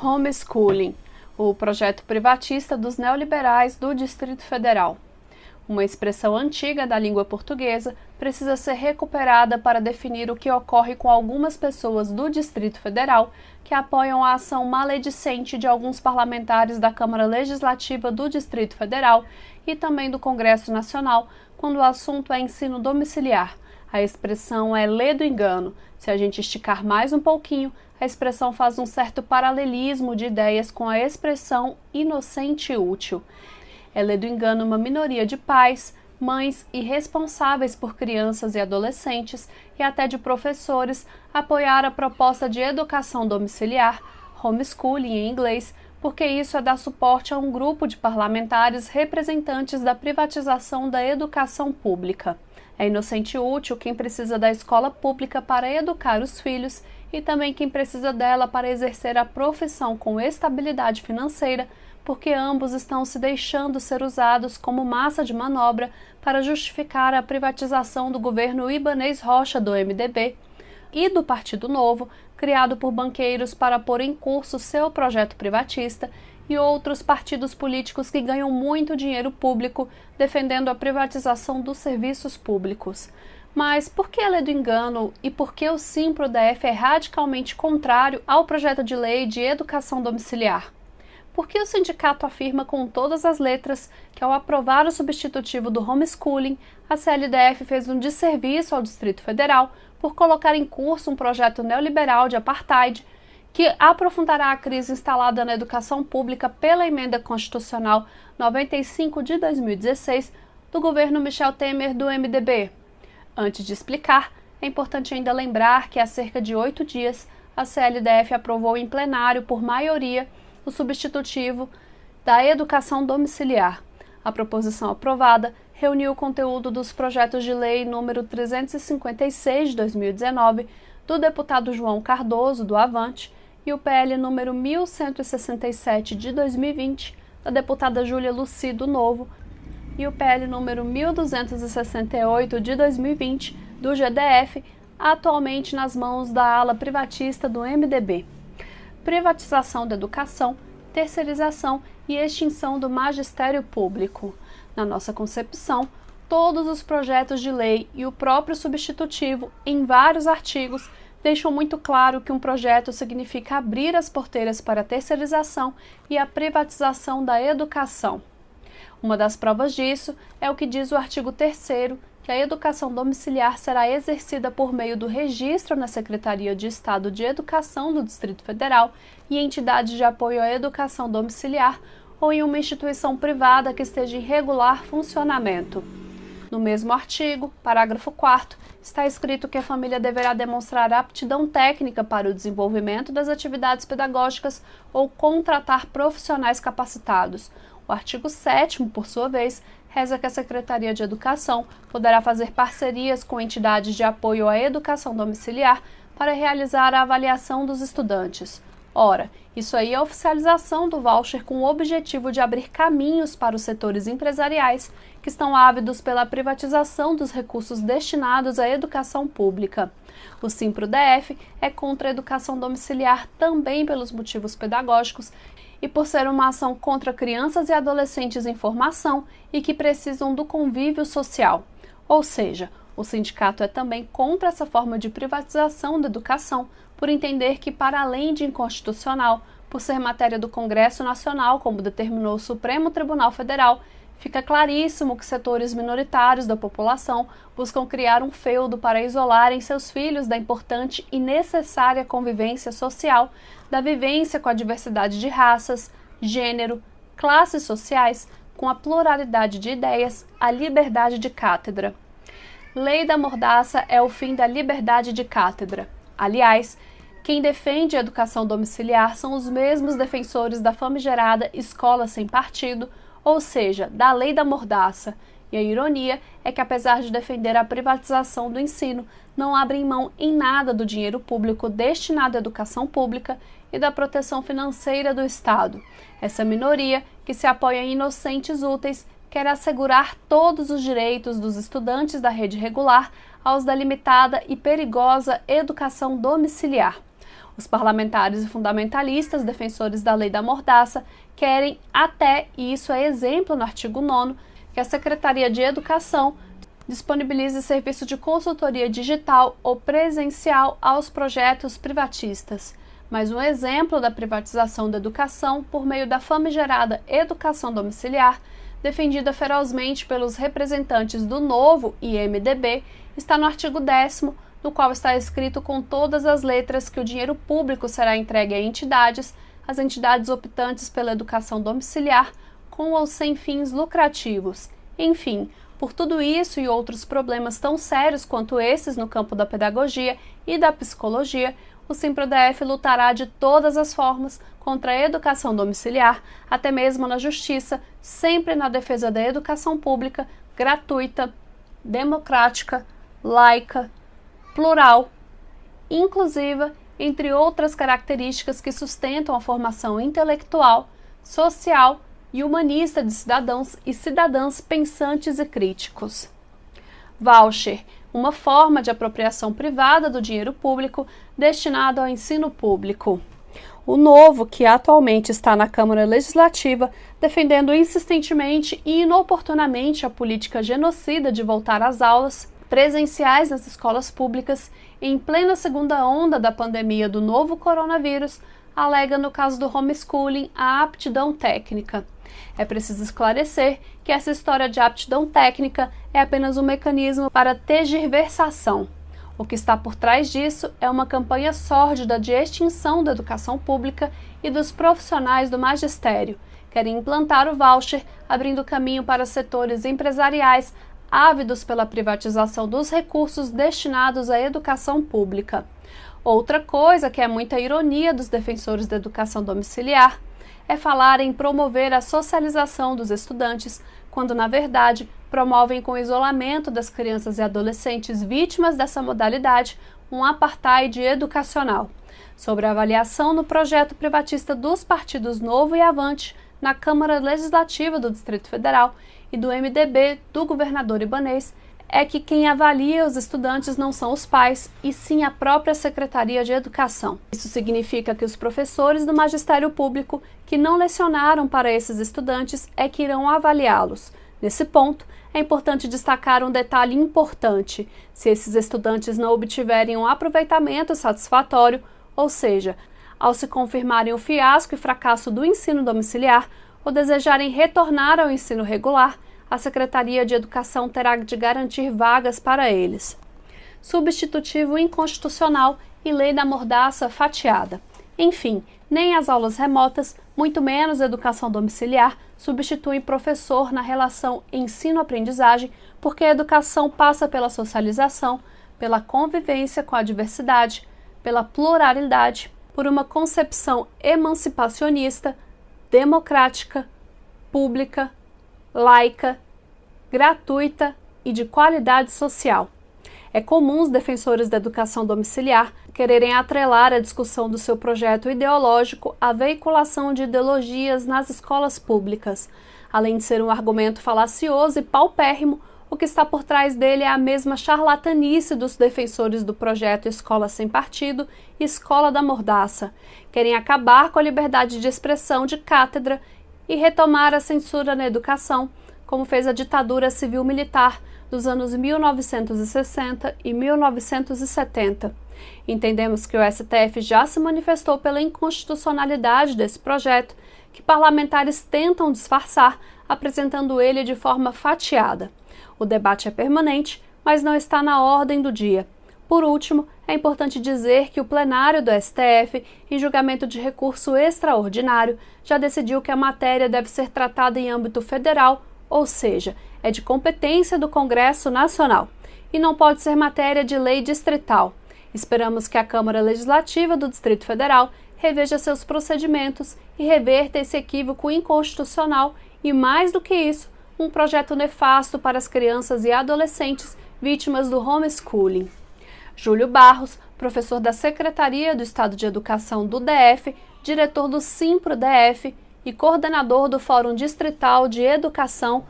Homeschooling, o projeto privatista dos neoliberais do Distrito Federal. Uma expressão antiga da língua portuguesa precisa ser recuperada para definir o que ocorre com algumas pessoas do Distrito Federal que apoiam a ação maledicente de alguns parlamentares da Câmara Legislativa do Distrito Federal e também do Congresso Nacional quando o assunto é ensino domiciliar. A expressão é lê do engano. Se a gente esticar mais um pouquinho, a expressão faz um certo paralelismo de ideias com a expressão inocente e útil. É lê do engano uma minoria de pais, mães e responsáveis por crianças e adolescentes e até de professores apoiar a proposta de educação domiciliar, homeschooling em inglês, porque isso é dar suporte a um grupo de parlamentares representantes da privatização da educação pública. É inocente e útil quem precisa da escola pública para educar os filhos e também quem precisa dela para exercer a profissão com estabilidade financeira, porque ambos estão se deixando ser usados como massa de manobra para justificar a privatização do governo Ibanez Rocha do MDB e do Partido Novo, criado por banqueiros para pôr em curso seu projeto privatista, e outros partidos políticos que ganham muito dinheiro público defendendo a privatização dos serviços públicos. Mas por que ela é do engano e por que o Simpro-DF é radicalmente contrário ao projeto de lei de educação domiciliar? Por que o sindicato afirma com todas as letras que, ao aprovar o substitutivo do homeschooling, a CLDF fez um desserviço ao Distrito Federal por colocar em curso um projeto neoliberal de apartheid que aprofundará a crise instalada na educação pública pela Emenda Constitucional 95 de 2016 do governo Michel Temer do MDB? Antes de explicar, é importante ainda lembrar que há cerca de 8 dias a CLDF aprovou em plenário por maioria o substitutivo da educação domiciliar. A proposição aprovada reuniu o conteúdo dos projetos de lei número 356 de 2019 do deputado João Cardoso, do Avante, e o PL número 1167 de 2020 da deputada Júlia Lucy, do Novo, e o PL número 1268 de 2020 do GDF, atualmente nas mãos da ala privatista do MDB. Privatização da educação, terceirização e extinção do magistério público. Na nossa concepção, todos os projetos de lei e o próprio substitutivo, em vários artigos, deixam muito claro que um projeto significa abrir as porteiras para a terceirização e a privatização da educação. Uma das provas disso é o que diz o artigo 3º, que a educação domiciliar será exercida por meio do registro na Secretaria de Estado de Educação do Distrito Federal e entidades de apoio à educação domiciliar ou em uma instituição privada que esteja em regular funcionamento. No mesmo artigo, parágrafo 4º, está escrito que a família deverá demonstrar aptidão técnica para o desenvolvimento das atividades pedagógicas ou contratar profissionais capacitados. O artigo 7º, por sua vez, reza que a Secretaria de Educação poderá fazer parcerias com entidades de apoio à educação domiciliar para realizar a avaliação dos estudantes. Ora, isso aí é a oficialização do voucher com o objetivo de abrir caminhos para os setores empresariais que estão ávidos pela privatização dos recursos destinados à educação pública. O Simpro-DF é contra a educação domiciliar também pelos motivos pedagógicos e por ser uma ação contra crianças e adolescentes em formação e que precisam do convívio social. Ou seja, o sindicato é também contra essa forma de privatização da educação, por entender que, para além de inconstitucional, por ser matéria do Congresso Nacional, como determinou o Supremo Tribunal Federal, fica claríssimo que setores minoritários da população buscam criar um feudo para isolarem seus filhos da importante e necessária convivência social, da vivência com a diversidade de raças, gênero, classes sociais, com a pluralidade de ideias, a liberdade de cátedra. Lei da mordaça é o fim da liberdade de cátedra. Aliás, quem defende a educação domiciliar são os mesmos defensores da famigerada escola sem partido, ou seja, da lei da mordaça. E a ironia é que, apesar de defender a privatização do ensino, não abrem mão em nada do dinheiro público destinado à educação pública e da proteção financeira do Estado. Essa minoria, que se apoia em inocentes úteis, quer assegurar todos os direitos dos estudantes da rede regular aos da limitada e perigosa educação domiciliar. Os parlamentares e fundamentalistas, defensores da lei da mordaça, querem até, e isso é exemplo no artigo 9º, que a Secretaria de Educação disponibilize serviço de consultoria digital ou presencial aos projetos privatistas. Mais um exemplo da privatização da educação por meio da famigerada educação domiciliar, defendida ferozmente pelos representantes do Novo e MDB, está no artigo 10º, no qual está escrito com todas as letras que o dinheiro público será entregue a entidades, as entidades optantes pela educação domiciliar, com ou sem fins lucrativos. Enfim, por tudo isso e outros problemas tão sérios quanto esses no campo da pedagogia e da psicologia, o SimproDF lutará de todas as formas contra a educação domiciliar, até mesmo na justiça, sempre na defesa da educação pública, gratuita, democrática, laica, plural, inclusiva, entre outras características que sustentam a formação intelectual, social e humanista de cidadãos e cidadãs pensantes e críticos. Voucher, uma forma de apropriação privada do dinheiro público destinado ao ensino público. O Novo, que atualmente está na Câmara Legislativa, defendendo insistentemente e inoportunamente a política genocida de voltar às aulas presenciais nas escolas públicas em plena segunda onda da pandemia do novo coronavírus, alega no caso do homeschooling a aptidão técnica. É preciso esclarecer que essa história de aptidão técnica é apenas um mecanismo para tergiversação. O que está por trás disso é uma campanha sórdida de extinção da educação pública e dos profissionais do magistério. Querem implantar o voucher, abrindo caminho para setores empresariais ávidos pela privatização dos recursos destinados à educação pública. Outra coisa que é muita ironia dos defensores da educação domiciliar é falar em promover a socialização dos estudantes, quando, na verdade, promovem com o isolamento das crianças e adolescentes vítimas dessa modalidade um apartheid educacional. Sobre a avaliação no projeto privatista dos partidos Novo e Avante na Câmara Legislativa do Distrito Federal e do MDB do governador Ibanez, é que quem avalia os estudantes não são os pais, e sim a própria Secretaria de Educação. Isso significa que os professores do magistério público que não lecionaram para esses estudantes é que irão avaliá-los. Nesse ponto, é importante destacar um detalhe importante: se esses estudantes não obtiverem um aproveitamento satisfatório, ou seja, ao se confirmarem o fiasco e fracasso do ensino domiciliar ou desejarem retornar ao ensino regular, a Secretaria de Educação terá de garantir vagas para eles. Substitutivo inconstitucional e lei da mordaça fatiada. Enfim, nem as aulas remotas, muito menos a educação domiciliar, substituem professor na relação ensino-aprendizagem, porque a educação passa pela socialização, pela convivência com a diversidade, pela pluralidade, por uma concepção emancipacionista, democrática, pública, laica, gratuita e de qualidade social. É comum os defensores da educação domiciliar quererem atrelar a discussão do seu projeto ideológico à veiculação de ideologias nas escolas públicas. Além de ser um argumento falacioso e paupérrimo, o que está por trás dele é a mesma charlatanice dos defensores do projeto Escola Sem Partido e Escola da Mordaça. Querem acabar com a liberdade de expressão de cátedra e retomar a censura na educação, como fez a ditadura civil-militar dos anos 1960 e 1970. Entendemos que o STF já se manifestou pela inconstitucionalidade desse projeto, que parlamentares tentam disfarçar, apresentando ele de forma fatiada. O debate é permanente, mas não está na ordem do dia. Por último, é importante dizer que o plenário do STF, em julgamento de recurso extraordinário, já decidiu que a matéria deve ser tratada em âmbito federal, ou seja, é de competência do Congresso Nacional, e não pode ser matéria de lei distrital. Esperamos que a Câmara Legislativa do Distrito Federal reveja seus procedimentos e reverta esse equívoco inconstitucional e, mais do que isso, um projeto nefasto para as crianças e adolescentes vítimas do homeschooling. Júlio Barros, professor da Secretaria do Estado de Educação do DF, diretor do SimproDF e coordenador do Fórum Distrital de Educação,